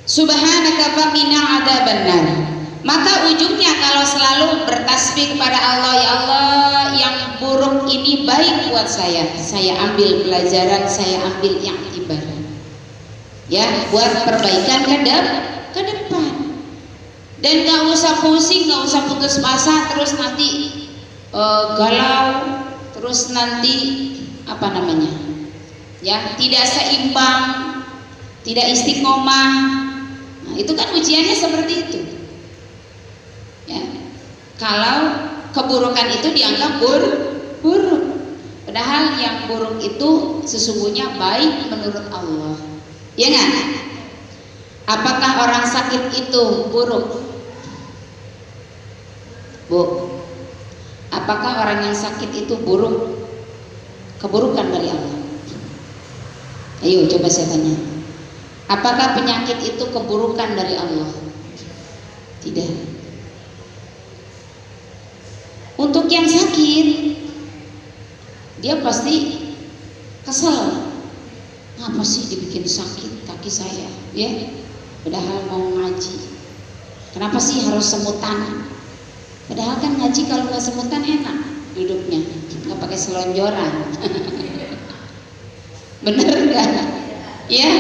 Subhanaka faqina adzabannar. Maka ujungnya kalau selalu bertasbih kepada Allah, ya Allah, yang buruk ini baik buat saya ambil pelajaran, saya ambil yang ibadah, ya, buat perbaikan ke depan. Dan gak usah pusing, gak usah putus asa, terus nanti galau, terus nanti apa namanya, ya, tidak seimbang, tidak istiqomah. Nah, itu kan ujiannya seperti itu. Ya, kalau keburukan itu dianggap buruk, padahal yang buruk itu sesungguhnya baik menurut Allah, ya kan? Apakah orang sakit itu buruk, Bu? Apakah orang yang sakit itu buruk, keburukan dari Allah? Ayo coba saya tanya, apakah penyakit itu keburukan dari Allah? Tidak. Untuk yang sakit, dia pasti kesel. Ngapa sih dibikin sakit kaki saya, ya? Padahal mau ngaji. Kenapa sih harus semutan? Padahal kan ngaji kalau nggak semutan enak duduknya, nggak pakai selonjoran. Bener nggak? Ya.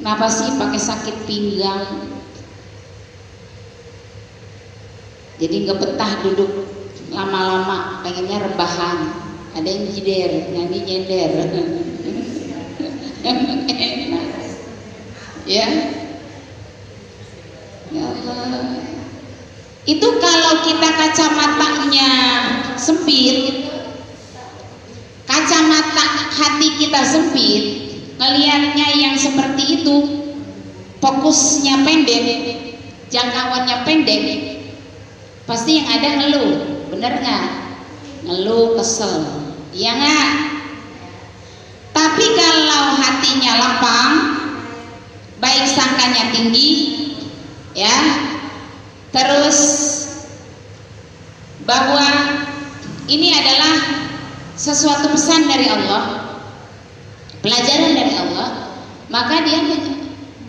Kenapa sih pakai sakit pinggang? Jadi nggak betah duduk lama-lama, pengennya rebahan. Ada yang jider, nyanyi nyender. Enak. Ya. Ya Allah. Itu kalau kita kacamatanya sempit, kacamata hati kita sempit, ngelihatnya yang seperti itu, fokusnya pendek, jangkauannya pendek, pasti yang ada ngeluh, bener nggak? Ngeluh, kesel, iya nggak? Tapi kalau hatinya lapang, baik sangkanya tinggi, ya, terus bahwa ini adalah sesuatu pesan dari Allah, pelajaran dari Allah, maka dia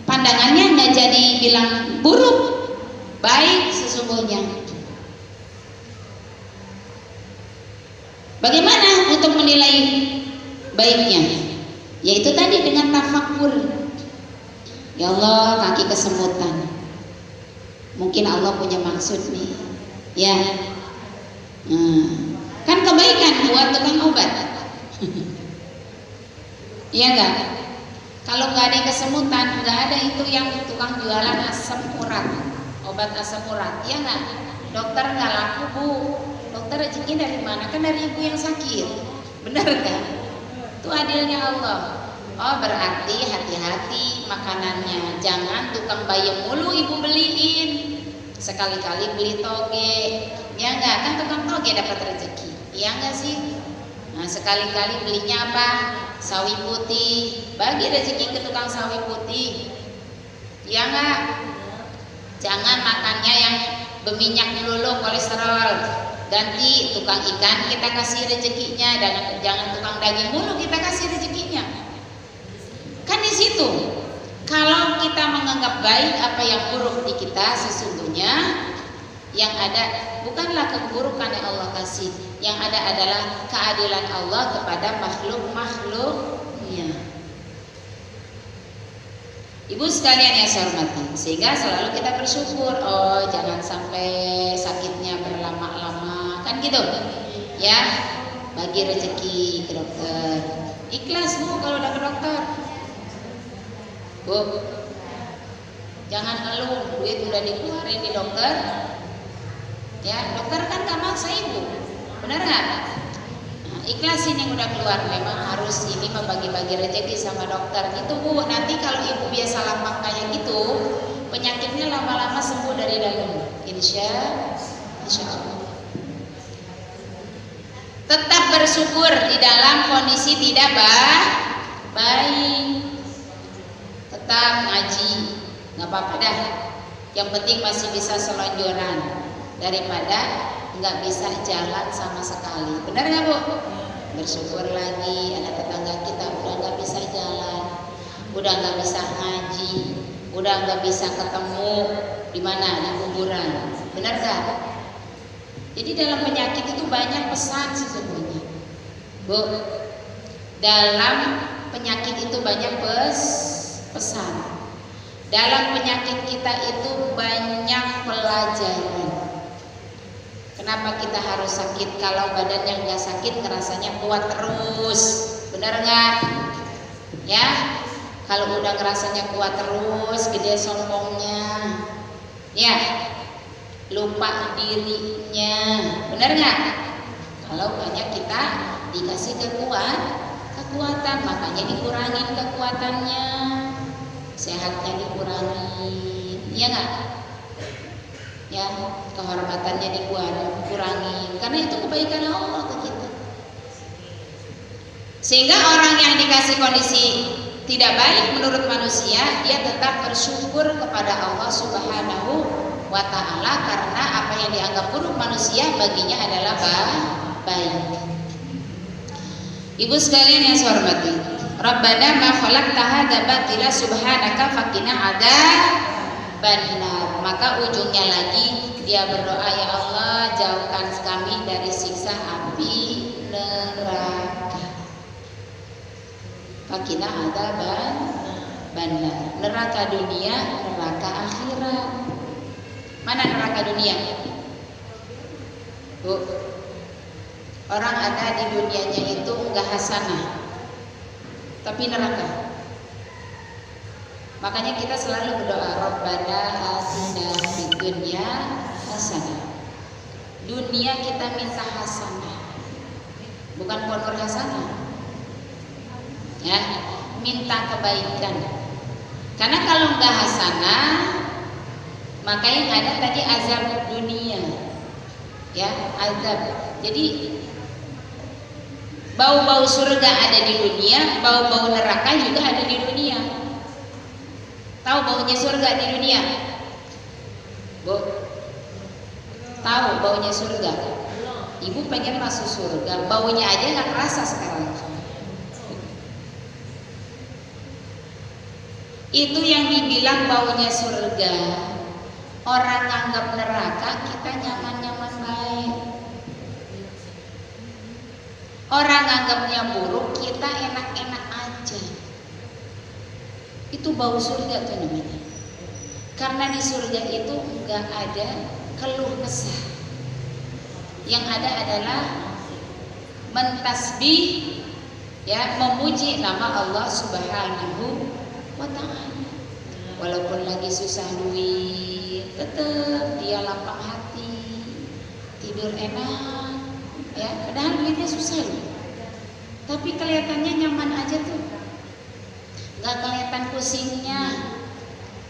pandangannya nggak jadi bilang buruk, baik sesungguhnya. Bagaimana untuk menilai baiknya? Yaitu tadi dengan tafakur. Ya Allah, kaki kesemutan. Mungkin Allah punya maksud nih, ya. Kan kebaikan buat tukang obat. Iya enggak? Kalau nggak ada yang kesemutan, nggak ada itu yang tukang jualan asam urat, obat asam urat, iya nggak? Dokter nggak laku, Bu. Dokter rezekinya dari mana? Kan dari ibu yang sakit, bener kan? Itu adilnya Allah. Oh, berarti hati-hati makanannya, jangan tukang bayam mulu ibu beliin. Sekali-kali beli toge, ya enggak? Kan tukang toge dapat rezeki, iya enggak sih? Nah, sekali-kali belinya apa? Sawi putih, bagi rezeki ke tukang sawi putih, iya enggak? Jangan makannya yang berminyak melulu, kolesterol. Ganti tukang ikan kita kasih rezekinya, dan jangan tukang daging mulu kita kasih rezekinya. Kan di situ. Kalau kita menganggap baik apa yang buruk di kita, sesungguhnya yang ada bukanlah keburukan yang Allah kasih, yang ada adalah keadilan Allah kepada makhluk-makhluknya. Ibu sekalian yang saya hormati, sehingga selalu kita bersyukur. Oh, jangan sampai sakitnya berlama-lama, kan gitu ya. Bagi rezeki ke dokter, ikhlas Bu kalau udah ke dokter, Bu. Jangan ngeluh, duit udah dikeluarin di dokter, ya. Dokter kan gak maksa ibu, bener nggak? Nah, ikhlasin yang udah keluar. Memang harus ini membagi-bagi rezeki sama dokter gitu, Bu. Nanti kalau ibu biasa lapang kayak gitu, penyakitnya lama-lama sembuh dari dalam, insya Allah. Tetap bersyukur di dalam kondisi tidak baik. Tetap ngaji, nggak apa-apa dah. Yang penting masih bisa selonjoran daripada nggak bisa jalan sama sekali. Benar nggak Bu? Bersyukur lagi, ada tetangga kita udah nggak bisa jalan, udah nggak bisa ngaji, udah nggak bisa ketemu di mana, di kuburan, benar gak? Jadi dalam penyakit itu banyak pesan sesungguhnya, Bu. Dalam penyakit itu banyak pesan. Dalam penyakit kita itu banyak pelajaran. Kenapa kita harus sakit? Kalau badan yang nggak sakit ngerasanya kuat terus, benar nggak? Ya, kalau udah ngerasanya kuat terus, gede sombongnya, ya, lupa dirinya, benar nggak? Kalau banyak kita dikasih kekuatan, makanya dikurangin kekuatannya, sehatnya dikurangin, ya nggak? Ya, kehormatannya dikurangin, karena itu kebaikan Allah ke kita. Sehingga orang yang dikasih kondisi tidak baik menurut manusia, dia tetap bersyukur kepada Allah Subhanahu wa Ta'ala, karena apa yang dianggap buruk manusia baginya adalah baik. Ibu sekalian yang saya hormati, Rabbana ma khalaqta hadza batila subhanaka faqina adzabannar. Maka ujungnya lagi dia berdoa, ya Allah, jauhkan kami dari siksa api neraka. Faqina adzabannar. Neraka dunia, neraka akhirat. Mana neraka dunia? Bu, orang ada di dunianya itu enggak hasanah, tapi neraka. Makanya kita selalu berdoa, Rabbana atina fid dunya hasanah. Dunia kita minta hasanah, bukan pondok hasanah. Ya, minta kebaikan. Karena kalau enggak hasanah, maka yang ada tadi azab dunia. Ya, azab. Jadi bau-bau surga ada di dunia, bau-bau neraka juga ada di dunia. Tahu baunya surga di dunia? Bu, tahu baunya surga? Ibu pengen masuk surga, baunya aja nggak kerasa sekarang. Itu yang dibilang baunya surga. Orang anggap neraka, kita nyaman-nyaman baik. Orang anggapnya buruk, kita enak-enak aja. Itu bau surga tuh namanya. Karena di surga itu enggak ada keluh kesah. Yang ada adalah mentasbih, ya, memuji nama Allah Subhanahu wa Ta'ala. Walaupun lagi susah duit, tetap dia lapang hati, tidur enak, ya. Padahal duitnya susah loh, tapi kelihatannya nyaman aja tuh. Gak kelihatan pusingnya,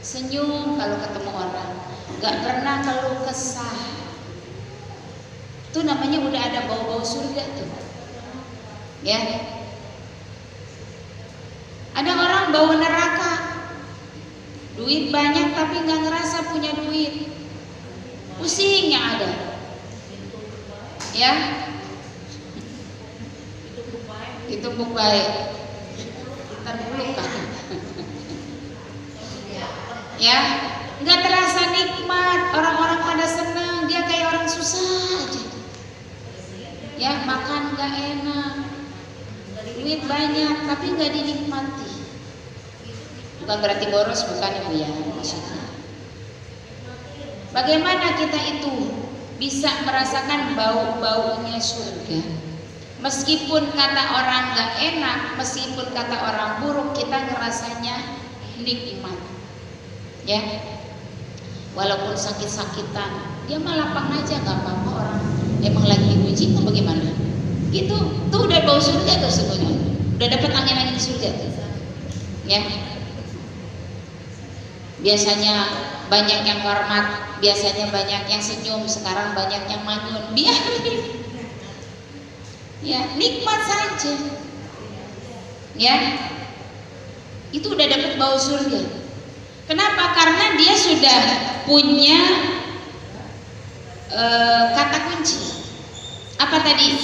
senyum kalau ketemu orang, gak pernah keluh kesah. Itu namanya udah ada bau-bau surga tuh, ya. Ada orang bau neraka, duit banyak tapi gak ngerasa punya duit, pusingnya ada, ya. Itu baik. Ya, nggak terasa nikmat, orang-orang pada senang, dia kayak orang susah aja. Ya, makan nggak enak, duit banyak tapi nggak dinikmati. Bukan berarti boros, bukan Ibu ya, maksudnya. Bagaimana kita itu bisa merasakan bau-baunya surga? Meskipun kata orang nggak enak, meskipun kata orang buruk, kita ngerasanya nikmat. Ya, walaupun sakit-sakitan, dia mah lapang aja, nggak apa-apa. Orang emang lagi diuji, itu bagaimana? Itu tuh udah bau surga tuh sebenarnya, udah dapat angin-angin surga tuh. Ya, biasanya banyak yang hormat, biasanya banyak yang senyum, sekarang banyak yang manyun. Biarin, ya, nikmat saja. Ya, itu udah dapat bau surga. Kenapa? Karena dia sudah punya kata kunci. Apa tadi?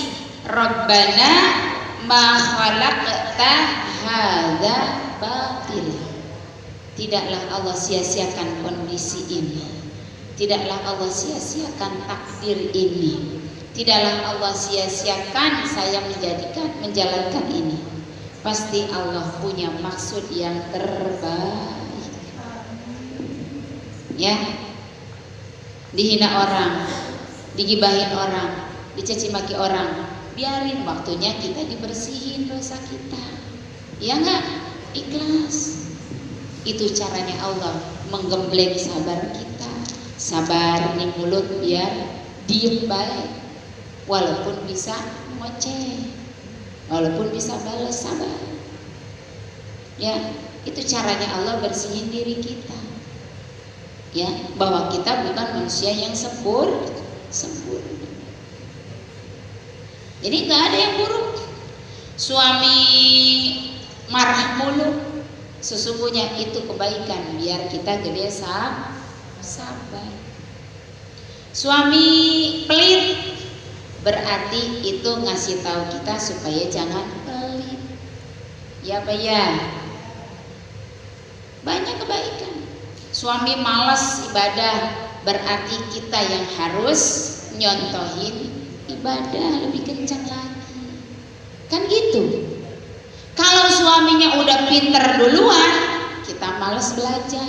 Rabbana ma khalaqta hadza batil. Tidaklah Allah sia-siakan kondisi ini. Tidaklah Allah sia-siakan takdir ini. Tidaklah Allah sia-siakan saya menjalankan ini. Pasti Allah punya maksud yang terbaik. Ya, dihina orang, digibahin orang, dicaci maki orang, biarin, waktunya kita dibersihin dosa kita. Ya enggak? Ikhlas. Itu caranya Allah menggembleng sabar kita. Sabar di mulut biar diem baik, walaupun bisa ngoceh, walaupun bisa balas, sabar. Ya, itu caranya Allah bersihin diri kita. Ya, bahwa kita bukan manusia yang sempurna. Jadi nggak ada yang buruk. Suami marah mulu, sesungguhnya itu kebaikan biar kita gede sabar. Suami pelit, berarti itu ngasih tahu kita supaya jangan pelit. Ya Pak ya, banyak kebaikan. Suami malas ibadah, berarti kita yang harus nyontohin ibadah lebih kencang lagi. Kan gitu. Kalau suaminya udah pinter duluan, kita malas belajar.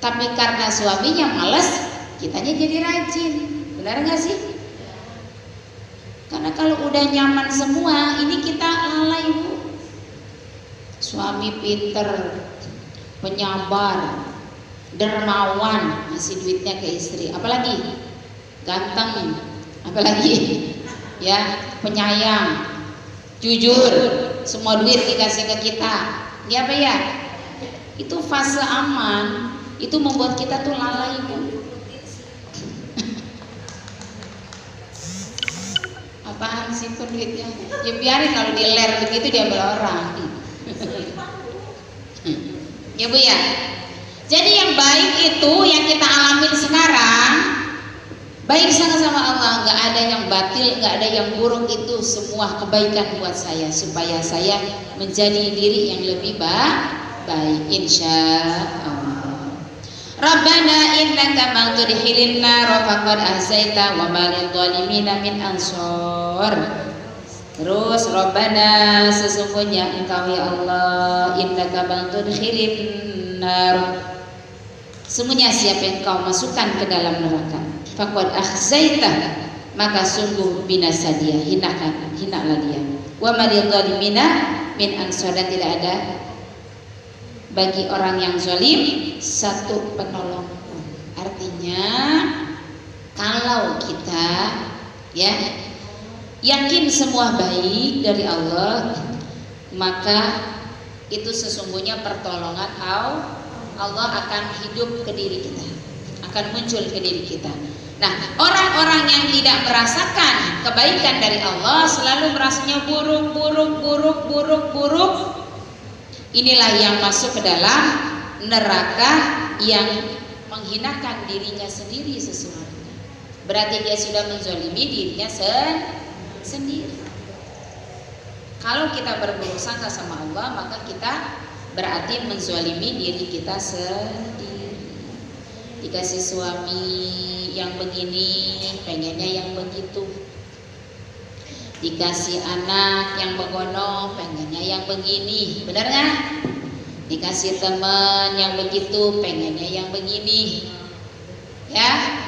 Tapi karena suaminya malas, kitanya jadi rajin. Benar gak sih? Karena kalau udah nyaman semua, ini kita lalai, Bu. Suami pinter, penyabar, dermawan, ngasih duitnya ke istri. Apalagi ganteng, apalagi ya penyayang, jujur, semua duit dikasih ke kita. Ya apa ya? Itu fase aman. Itu membuat kita tuh lalai, Bu. Apaan sih pun duitnya? Ya biarin, kalau diler begitu diambil orang. Ya Bu ya. Jadi yang baik itu yang kita alamin sekarang, baik sama-sama Allah, nggak ada yang batil, nggak ada yang buruk, itu semua kebaikan buat saya supaya saya menjadi diri yang lebih baik, insya Allah. Rabbana innaka man tudkhilin nar faqad ahsaita wa ma lidh-dhalimina min ansor. Terus Rabbana, sesungguhnya Engkau ya Allah, innaka man tudkhilin nar, sesungguhnya siapa yang Engkau masukkan ke dalam neraka, faqad ahsaita, maka sungguh binasa dia, hinalah dia. Wa ma lidh-dhalimina min ansor, dan tidak ada bagi orang yang zalim satu penolong pun. Artinya kalau kita ya yakin semua baik dari Allah, maka itu sesungguhnya pertolongan Allah akan hidup ke diri kita, akan muncul ke diri kita. Nah, orang-orang yang tidak merasakan kebaikan dari Allah, selalu merasanya buruk, inilah yang masuk ke dalam neraka, yang menghinakan dirinya sendiri sesungguhnya. Berarti dia sudah menzalimi dirinya sendiri. Kalau kita berburuk sangka sama Allah, maka kita berarti menzalimi diri kita sendiri. Dikasih suami yang begini, pengennya yang begitu. Dikasih anak yang begono, pengennya yang begini, benar nggak? Dikasih teman yang begitu, pengennya yang begini. Ya,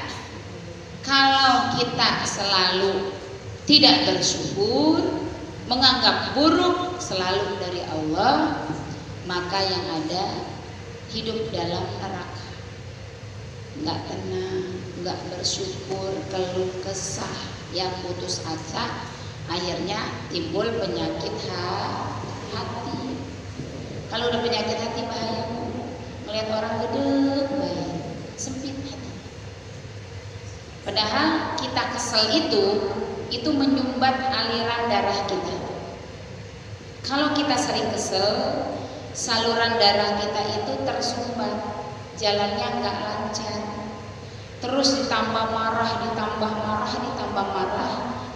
kalau kita selalu tidak bersyukur, menganggap buruk selalu dari Allah, maka yang ada hidup dalam neraka, nggak tenang, nggak bersyukur, keluh kesah, yang putus asa. Akhirnya timbul penyakit hati. Kalau udah penyakit hati bahaya, melihat orang gede baik, sempit hati. Padahal kita kesel itu menyumbat aliran darah kita. Kalau kita sering kesel, saluran darah kita itu tersumbat, jalannya nggak lancar. Terus ditambah marah,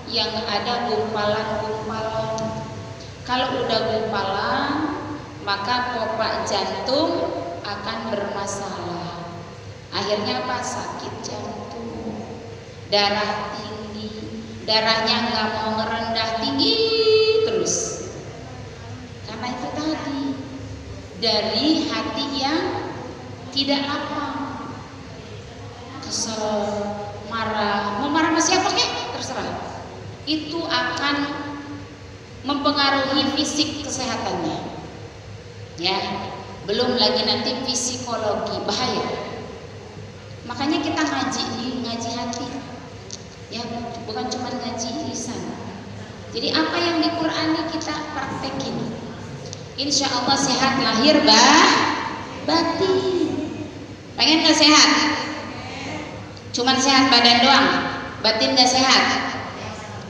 yang ada gumpalan-gumpalan. Kalau udah gumpalan, maka pompa jantung akan bermasalah. Akhirnya apa? Sakit jantung, darah tinggi, darahnya nggak mau merendah, tinggi terus. Karena itu tadi dari hati yang tidak lapang, kesel, marah, mau marah sama siapa kek terserah, itu akan mempengaruhi fisik kesehatannya, ya. Belum lagi nanti psikologi, bahaya. Makanya kita ngaji nih, ngaji hati, ya, bukan cuma ngaji lisan. Jadi apa yang di Quran ini kita praktekin, insya Allah sehat lahir batin. Pengen nggak sehat? Cuman sehat badan doang, batin nggak sehat?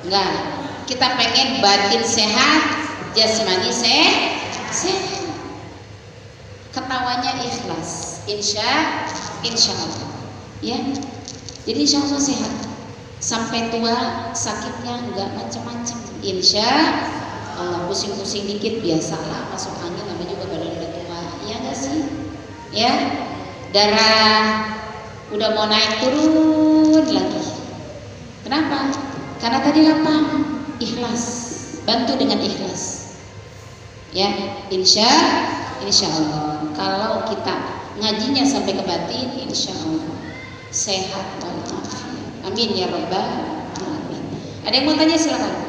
Enggak. Kita pengen batin sehat, jasmani sehat. Ketawanya ikhlas, insya Allah, ya. Jadi insya Allah sehat sampai tua, sakitnya nggak macam-macam, insya Allah. Pusing-pusing dikit biasalah, masuk angin namanya juga badan udah tua, ya nggak sih? Ya, darah udah mau naik turun lagi. Kenapa? Karena tadi lapang, ikhlas, bantu dengan ikhlas, ya. Insya Allah kalau kita ngajinya sampai ke batin, insya Allah sehat walafiat. Amin ya rabbal alamin. Ada yang mau tanya silakan.